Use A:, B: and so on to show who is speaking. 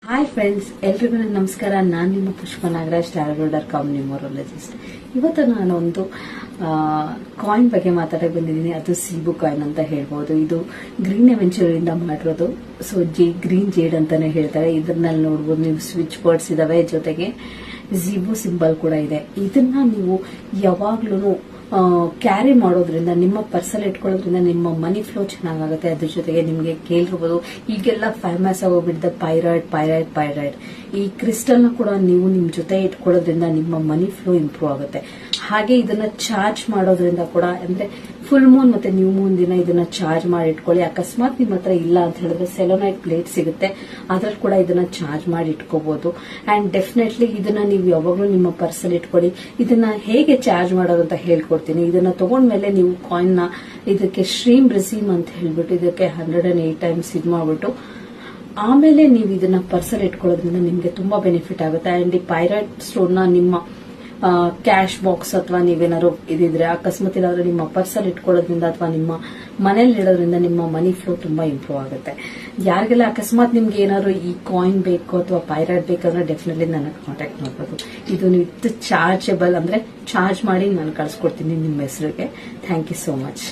A: Hi friends, ಎಲ್ರಿಗೂ ನಮಸ್ಕಾರ. ನಾನು ನಿಮ್ಮ ಪುಷ್ಪ ನಾಗರಾಜ್, ಟಾರೋಟ್.com ನ್ಯೂಮರಾಲಜಿಸ್ಟ್. ಇವತ್ತು ನಾನು ಒಂದು ಕಾಯಿನ್ ಬಗ್ಗೆ ಮಾತಾಡಕ್ಕೆ ಬಂದಿದ್ದೀನಿ. ಅದು ಸೀಬು ಕಾಯಿನ್ ಅಂತ ಹೇಳ್ಬೋದು. ಇದು ಗ್ರೀನ್ ಅವೆಂಚರ್ ಇಂದ ಮಾಡಿರೋದು. ಸೊ ಗ್ರೀನ್ ಜೇಡ್ ಅಂತಾನೆ ಹೇಳ್ತಾರೆ. ಇದನ್ನಲ್ಲಿ ನೋಡ್ಬೋದು ನೀವು, ಸ್ವಿಚ್ ಬೋರ್ಡ್ಸ್ ಇದಾವೆ, ಜೊತೆಗೆ ಝೀಬು ಸಿಂಬಲ್ ಕೂಡ ಇದೆ. ಇದನ್ನ ನೀವು ಯಾವಾಗ್ಲೂ ಕ್ಯಾರಿ ಮಾಡೋದ್ರಿಂದ, ನಿಮ್ಮ ಪರ್ಸಲ್ಲಿ ಇಟ್ಕೊಳ್ಳೋದ್ರಿಂದ ನಿಮ್ಮ ಮನಿ ಫ್ಲೋ ಚೆನ್ನಾಗುತ್ತೆ. ಅದ್ರ ಜೊತೆಗೆ ನಿಮ್ಗೆ ಕೇಳಿರ್ಬೋದು, ಈಗೆಲ್ಲ ಫೇಮಸ್ ಆಗೋಗ್ಬಿಟ್ಟಿದೆ ಪೈರೈಡ್. ಈ ಕ್ರಿಸ್ಟಲ್ ನ ಕೂಡ ನೀವು ನಿಮ್ ಜೊತೆ ಇಟ್ಕೊಳ್ಳೋದ್ರಿಂದ ನಿಮ್ಮ ಮನಿ ಫ್ಲೋ ಇಂಪ್ರೂವ್ ಆಗುತ್ತೆ. ಹಾಗೆ ಇದನ್ನ ಚಾರ್ಜ್ ಮಾಡೋದ್ರಿಂದ ಕೂಡ, ಅಂದ್ರೆ ಫುಲ್ ಮೂನ್ ಮತ್ತೆ ನ್ಯೂ ಮೂನ್ ದಿನ ಇದನ್ನ ಚಾರ್ಜ್ ಮಾಡಿ ಇಟ್ಕೊಳ್ಳಿ. ಅಕಸ್ಮಾತ್ ನಿಮ್ಮ ಹತ್ರ ಇಲ್ಲ ಅಂತ ಹೇಳಿದ್ರೆ ಸೆಲೋನೈಟ್ ಪ್ಲೇಟ್ ಸಿಗುತ್ತೆ, ಅದ್ರಲ್ಲಿ ಕೂಡ ಇದನ್ನ ಚಾರ್ಜ್ ಮಾಡಿ ಇಟ್ಕೋಬಹುದು. ಅಂಡ್ ಡೆಫಿನೆಟ್ಲಿ ಇದನ್ನ ನೀವು ಯಾವಾಗ್ಲೂ ನಿಮ್ಮ ಪರ್ಸಲ್ಲಿ ಇಟ್ಕೊಳ್ಳಿ. ಇದನ್ನ ಹೇಗೆ ಚಾರ್ಜ್ ಮಾಡೋದು ಅಂತ ಹೇಳ್ಕೊಡ್ತೀನಿ. ಇದನ್ನ ತಗೊಂಡ್ಮೇಲೆ ನೀವು ಕಾಯಿನ್ ನ ಇದಕ್ಕೆ ಸ್ಟ್ರೀಮ್ ರಿಸೀಮ್ ಅಂತ ಹೇಳ್ಬಿಟ್ಟು ಇದಕ್ಕೆ 108 ಟೈಮ್ಸ್ ಇದ್ ಮಾಡ್ಬಿಟ್ಟು ಆಮೇಲೆ ನೀವು ಇದನ್ನ ಪರ್ಸಲ್ಲಿ ಇಟ್ಕೊಳ್ಳೋದ್ರಿಂದ ನಿಮ್ಗೆ ತುಂಬಾ ಬೆನಿಫಿಟ್ ಆಗುತ್ತೆ. ಅಂಡ್ ಈ ಪೈರೈಟ್ ಸ್ಟೋನ್ ನ ನಿಮ್ಮ ಕ್ಯಾಶ್ ಬಾಕ್ಸ್ ಅಥವಾ ನೀವೇನಾದ್ರು ಇದಿದ್ರೆ, ಅಕಸ್ಮಾತ್ ಇಲ್ಲಾದ್ರೆ ನಿಮ್ಮ ಪರ್ಸಲ್ಲಿ ಇಟ್ಕೊಳ್ಳೋದ್ರಿಂದ ಅಥವಾ ನಿಮ್ಮ ಮನೇಲಿ ಇಡೋದ್ರಿಂದ ನಿಮ್ಮ ಮನಿ ಫ್ಲೋ ತುಂಬಾ ಇಂಪ್ರೂವ್ ಆಗುತ್ತೆ. ಯಾರಿಗೆಲ್ಲ ಅಕಸ್ಮಾತ್ ನಿಮ್ಗೆ ಏನಾದ್ರು ಈ ಕಾಯಿನ್ ಬೇಕು ಅಥವಾ ಪೈರೈಟ್ ಬೇಕಂದ್ರೆ ಡೆಫಿನೆಟ್ಲಿ ನನಗೆ ಕಾಂಟ್ಯಾಕ್ಟ್ ಮಾಡಬಹುದು. ಇದು ವಿತ್ ಚಾರ್ಜಬಲ್, ಅಂದ್ರೆ ಚಾರ್ಜ್ ಮಾಡಿ ನಾನು ಕಳ್ಸಿಕೊಡ್ತೀನಿ ನಿಮ್ಮ ಹೆಸರಿಗೆ. Thank you so much.